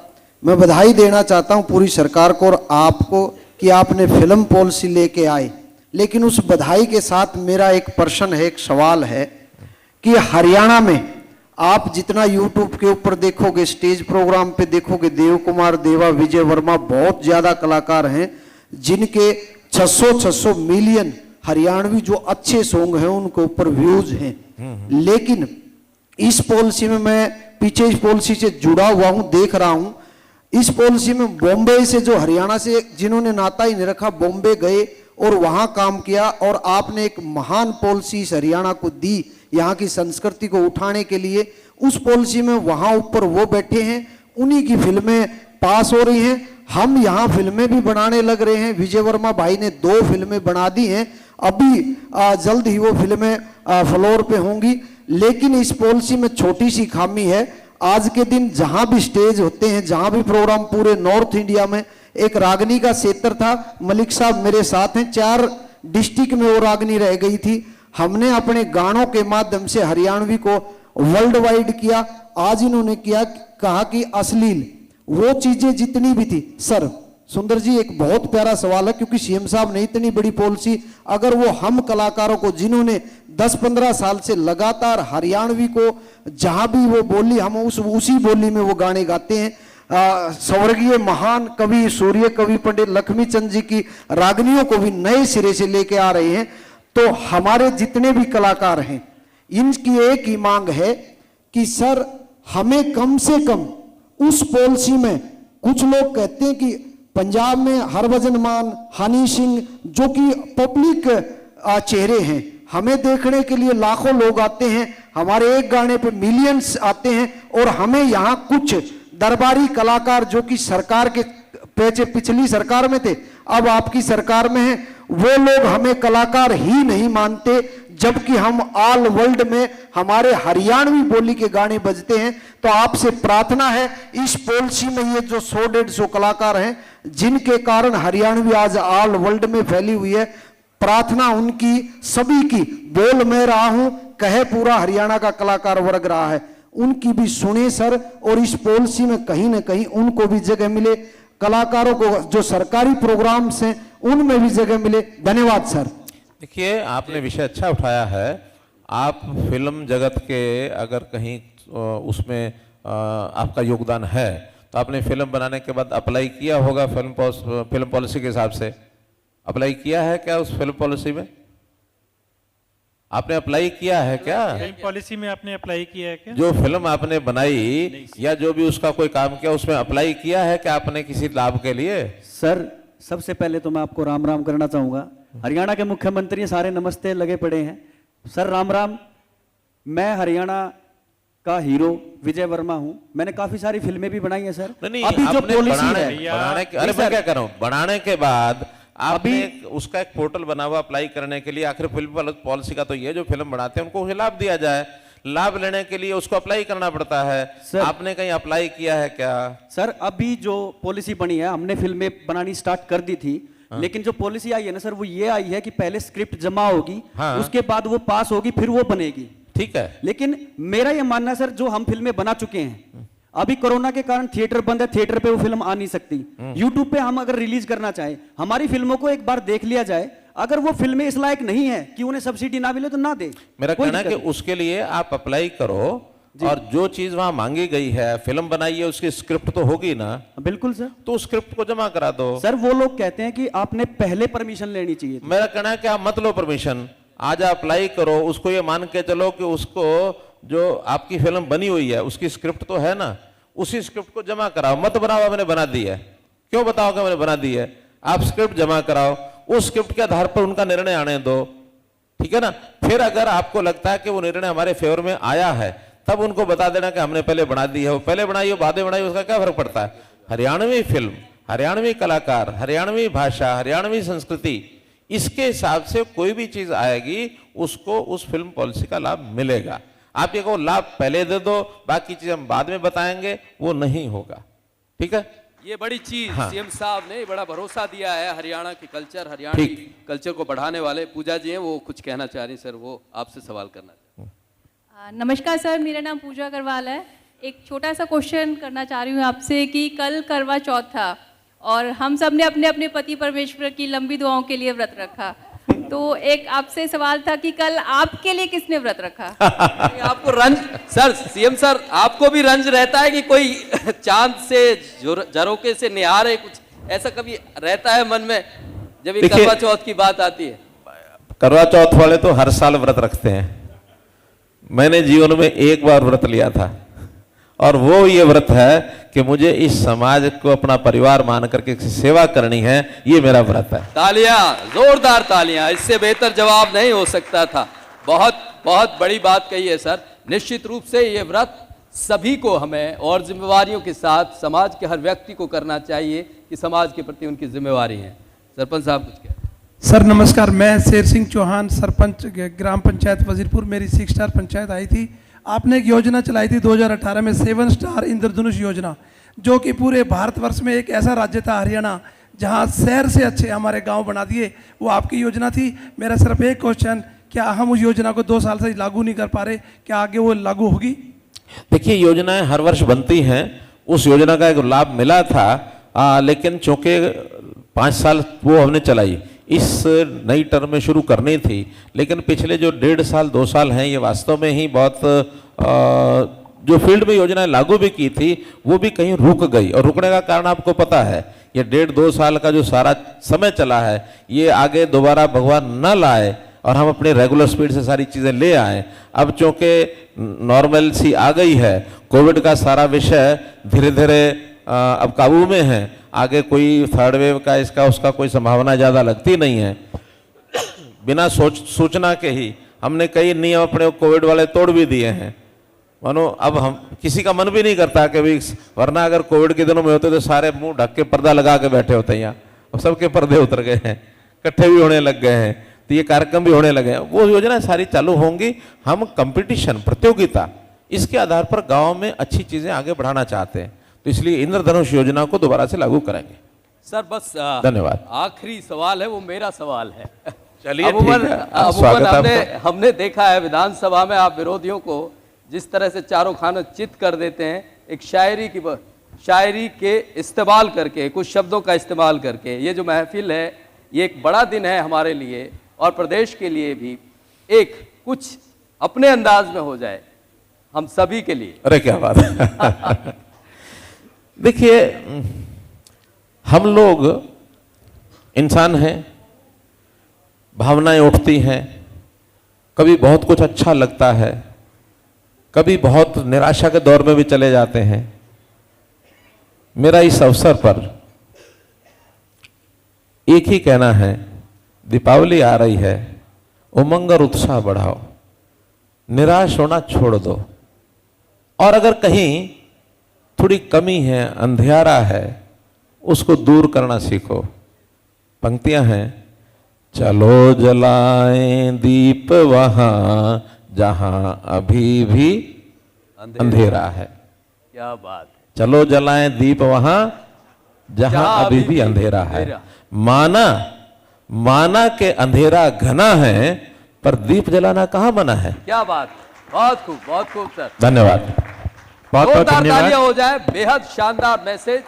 मैं बधाई देना चाहता हूं पूरी सरकार को और आपको कि आपने फिल्म पॉलिसी लेके आए, लेकिन उस बधाई के साथ मेरा एक प्रश्न है, एक सवाल है कि हरियाणा में आप जितना यूट्यूब के ऊपर देखोगे, स्टेज प्रोग्राम पे देखोगे, देव कुमार देवा, विजय वर्मा, बहुत ज्यादा कलाकार हैं जिनके 600 मिलियन हरियाणवी जो अच्छे सॉन्ग हैं उनके ऊपर व्यूज हैं। लेकिन इस पॉलिसी में, मैं पीछे इस पॉलिसी से जुड़ा हुआ हूं, देख रहा हूं, इस पॉलिसी में बॉम्बे से जो हरियाणा से जिन्होंने नाता ही नहीं रखा, बॉम्बे गए और वहां काम किया, और आपने एक महान पॉलिसी इस हरियाणा को दी यहाँ की संस्कृति को उठाने के लिए। उस पॉलिसी में वहां ऊपर वो बैठे हैं, उन्हीं की फिल्में पास हो रही हैं, हम यहाँ फिल्में भी बनाने लग रहे हैं। विजय वर्मा भाई ने 2 फिल्में बना दी हैं, अभी जल्द ही वो फिल्में फ्लोर पे होंगी। लेकिन इस पॉलिसी में छोटी सी खामी है, आज के दिन जहां भी स्टेज होते हैं, जहां भी प्रोग्राम पूरे नॉर्थ इंडिया में, एक रागनी का क्षेत्र था, मलिक साहब मेरे साथ हैं, 4 डिस्ट्रिक्ट में वो रागनी रह गई थी। हमने अपने गानों के माध्यम से हरियाणवी को वर्ल्ड वाइड किया। आज इन्होंने कहा कि अश्लील वो चीजें जितनी भी थी। सर सुंदर जी, एक बहुत प्यारा सवाल है, क्योंकि सीएम साहब ने इतनी बड़ी पॉलिसी, अगर वो हम कलाकारों को जिन्होंने 10-15 साल से लगातार हरियाणवी को जहां भी वो बोली, हम उसी बोली में वो गाने गाते हैं। स्वर्गीय महान कवि सूर्य कवि पंडित लक्ष्मीचंद जी की रागनियों को भी नए सिरे से लेके आ रहे हैं। तो हमारे जितने भी कलाकार हैं, इनकी एक ही मांग है कि सर हमें कम से कम उस पॉलिसी में, कुछ लोग कहते हैं कि पंजाब में हरभजन मान, हनी सिंह, जो कि पब्लिक चेहरे हैं, हमें देखने के लिए लाखों लोग आते हैं, हमारे एक गाने पे मिलियंस आते हैं, और हमें यहाँ कुछ दरबारी कलाकार जो कि सरकार के पिछली सरकार में थे, अब आपकी सरकार में है, वो लोग हमें कलाकार ही नहीं मानते, जबकि हम ऑल वर्ल्ड में हमारे हरियाणवी बोली के गाने बजते हैं। तो आपसे प्रार्थना है, इस पॉलिसी में ये जो 100-150 कलाकार हैं जिनके कारण हरियाणवी आज ऑल वर्ल्ड में फैली हुई है, प्रार्थना उनकी सभी की, बोल मैं रहा हूं, कहे पूरा हरियाणा का कलाकार वर्ग रहा है, उनकी भी सुने सर, और इस पॉलिसी में कहीं ना कहीं उनको भी जगह मिले, कलाकारों को जो सरकारी प्रोग्राम्स हैं उनमें भी जगह मिले। धन्यवाद सर। देखिए, आपने विषय अच्छा उठाया है। आप फिल्म जगत के अगर कहीं उसमें आपका योगदान है, तो आपने फिल्म बनाने के बाद अप्लाई किया होगा फिल्म पॉलिसी के हिसाब से। अप्लाई किया है क्या उस फिल्म पॉलिसी में? आपने अप्लाई किया है क्या? फिल्म पॉलिसी में आपने अप्लाई किया है क्या? जो फिल्म आपने बनाई या जो भी उसका कोई काम किया, उसमें अप्लाई किया है क्या आपने किसी लाभ के लिए? सर सबसे पहले तो मैं आपको राम राम करना चाहूँगा। हरियाणा के मुख्यमंत्री सारे नमस्ते लगे पड़े हैं। सर राम राम। मैं हरियाणा का हीरो विजय वर्मा हूं। मैंने काफी सारी फिल्में भी बनाई हैं सर। नहीं, अभी जो पॉलिसी है बनाने के, अरे मैं क्या कर रहा हूँ, बनाने के बाद आपने उसका एक पोर्टल बना हुआ अप्लाई करने के लिए। आखिर फिल्म पॉलिसी का तो ये, जो फिल्म बनाते हैं उनको लाभ दिया जाए, लाभ लेने के लिए उसको अप्लाई करना पड़ता है। आपने कहीं अप्लाई किया है क्या? सर अभी जो पॉलिसी बनी है, हमने फिल्में बनानी स्टार्ट कर दी थी, लेकिन जो पॉलिसी आई है ना सर, वो ये आई है कि पहले स्क्रिप्ट जमा होगी, उसके बाद वो पास होगी, फिर वो बनेगी। ठीक है। लेकिन मेरा ये मानना है सर, जो हम फिल्में बना चुके हैं, अभी कोरोना के कारण थिएटर बंद है, थिएटर पे वो फिल्म आ नहीं सकती। यूट्यूब पे हम अगर रिलीज करना चाहें, हमारी फिल्मों को एक बार देख लिया जाए, अगर वो फिल्में इस लायक नहीं है कि उन्हें सब्सिडी ना मिले तो ना दे। मेरा कहना है कि उसके लिए आप अप्लाई करो, और जो चीज वहां मांगी गई है, फिल्म बनाई है, उसकी स्क्रिप्ट तो होगी ना? बिल्कुल सर। तो स्क्रिप्ट को जमा करा दो। सर वो लोग कहते हैं कि आपने पहले परमिशन लेनी चाहिए थी। मेरा कहना है कि आप मत लो परमिशन, आज अप्लाई करो, उसको ये मान के चलो कि उसको जो आपकी फिल्म बनी हुई है उसकी स्क्रिप्ट तो है ना, उसी स्क्रिप्ट को जमा कराओ। मत बनाओ मैंने बना दी है, क्यों बताओ कि मैंने बना दी है? आप स्क्रिप्ट जमा कराओ, उस स्क्रिप्ट के आधार पर उनका निर्णय आने दो, ठीक है ना? फिर अगर आपको लगता है कि वो निर्णय हमारे फेवर में आया है, तब उनको बता देना कि हमने पहले बना दी है। वो पहले बनाई हो बाद में बनाई, उसका क्या फर्क पड़ता है? हरियाणवी फिल्म, हरियाणवी कलाकार, हरियाणवी भाषा, हरियाणवी संस्कृति, इसके हिसाब से कोई भी चीज आएगी उसको उस फिल्म पॉलिसी का लाभ मिलेगा। आप ये कहो लाभ पहले दे दो, बाकी चीज हम बाद में बताएंगे, वो नहीं होगा, ठीक है? ये बड़ी चीज हाँ। सीएम साहब ने बड़ा भरोसा दिया है। हरियाणा की कल्चर, हरियाणवी कल्चर को बढ़ाने वाले पूजा जी हैं, वो कुछ कहना चाह रही सर, वो आपसे सवाल करना चाहते। नमस्कार सर, मेरा नाम पूजा अग्रवाल है। एक छोटा सा क्वेश्चन करना चाह रही हूँ आपसे कि कल करवा चौथ था और हम सब ने अपने अपने पति परमेश्वर की लंबी दुआओं के लिए व्रत रखा, तो एक आपसे सवाल था कि कल आपके लिए किसने व्रत रखा? आपको रंज सर, सीएम सर, आपको भी रंज रहता है कि कोई चांद से झरोके से निहारे, कुछ ऐसा कभी रहता है मन में जब ये करवा चौथ की बात आती है? करवा चौथ वाले तो हर साल व्रत रखते हैं। मैंने जीवन में एक बार व्रत लिया था और वो ये व्रत है कि मुझे इस समाज को अपना परिवार मान करके सेवा करनी है, ये मेरा व्रत है। तालियां, जोरदार तालियां, इससे बेहतर जवाब नहीं हो सकता था। बहुत बहुत बड़ी बात कही है सर। निश्चित रूप से ये व्रत सभी को हमें और जिम्मेवारियों के साथ समाज के हर व्यक्ति को करना चाहिए कि समाज के प्रति उनकी जिम्मेवारी है। सरपंच साहब कुछ कहें। सर नमस्कार, मैं शेर सिंह चौहान, सरपंच ग्राम पंचायत वजीरपुर। मेरी 6 स्टार पंचायत आई थी। आपने एक योजना चलाई थी 2018 में, 7 स्टार इंद्रधनुष योजना, जो कि पूरे भारतवर्ष में एक ऐसा राज्य था हरियाणा जहां शहर से अच्छे हमारे गांव बना दिए, वो आपकी योजना थी। मेरा सिर्फ एक क्वेश्चन, क्या हम उस योजना को 2 साल से लागू नहीं कर पा रहे, क्या आगे वो लागू होगी? देखिए, योजनाएं हर वर्ष बनती हैं, उस योजना का एक लाभ मिला था, लेकिन चूंकि 5 साल वो हमने चलाई, इस नई टर्म में शुरू करनी थी, लेकिन पिछले जो 1.5 साल 2 साल हैं ये वास्तव में ही बहुत जो फील्ड में योजनाएं लागू भी की थी वो भी कहीं रुक गई। और रुकने का कारण आपको पता है, ये 1.5-2 साल का जो सारा समय चला है, ये आगे दोबारा भगवान न लाए और हम अपने रेगुलर स्पीड से सारी चीज़ें ले आए। अब चूँकि नॉर्मल सी आ गई है, कोविड का सारा विषय धीरे धीरे अब काबू में है, आगे कोई 3rd वेव का इसका उसका कोई संभावना ज़्यादा लगती नहीं है। बिना सूचना के ही हमने कई नियम अपने कोविड वाले तोड़ भी दिए हैं। मानो अब हम किसी का मन भी नहीं करता कि भाई, वरना अगर कोविड के दिनों में होते तो सारे मुंह ढक के पर्दा लगा के बैठे होते हैं यहाँ, अब सबके पर्दे उतर गए हैं, इकट्ठे भी होने लग गए हैं, तो ये कार्यक्रम भी होने लगे हैं। वो योजना सारी चालू होंगी। हम कंपटीशन, प्रतियोगिता, इसके आधार पर गाँव में अच्छी चीज़ें आगे बढ़ाना चाहते हैं, तो इसलिए इंद्रधनुष योजना को दोबारा से लागू करेंगे। सर बस धन्यवाद। आखिरी सवाल है, वो मेरा सवाल है। चलिए हमने देखा है विधानसभा में आप विरोधियों को जिस तरह से चारों खानों चित कर देते हैं, एक शायरी के इस्तेमाल करके, कुछ शब्दों का इस्तेमाल करके। ये जो महफिल है, ये एक बड़ा दिन है हमारे लिए और प्रदेश के लिए भी। एक कुछ अपने अंदाज में हो जाए हम सभी के लिए। अरे क्या बात है। देखिए, हम लोग इंसान हैं, भावनाएं उठती हैं, कभी बहुत कुछ अच्छा लगता है, कभी बहुत निराशा के दौर में भी चले जाते हैं। मेरा इस अवसर पर एक ही कहना है, दीपावली आ रही है, उमंग और उत्साह बढ़ाओ, निराश होना छोड़ दो, और अगर कहीं थोड़ी कमी है, अंधियारा है, उसको दूर करना सीखो। पंक्तियां हैं, चलो जलाएं दीप वहां जहां अभी भी अंधेरा है। क्या बात है। चलो जलाएं दीप वहां जहां अभी भी अंधेरा है। माना के अंधेरा घना है, पर दीप जलाना कहां मना है। क्या बात, बहुत खूब सर। धन्यवाद। बहुत तालियां हो जाए। बेहद शानदार मैसेज।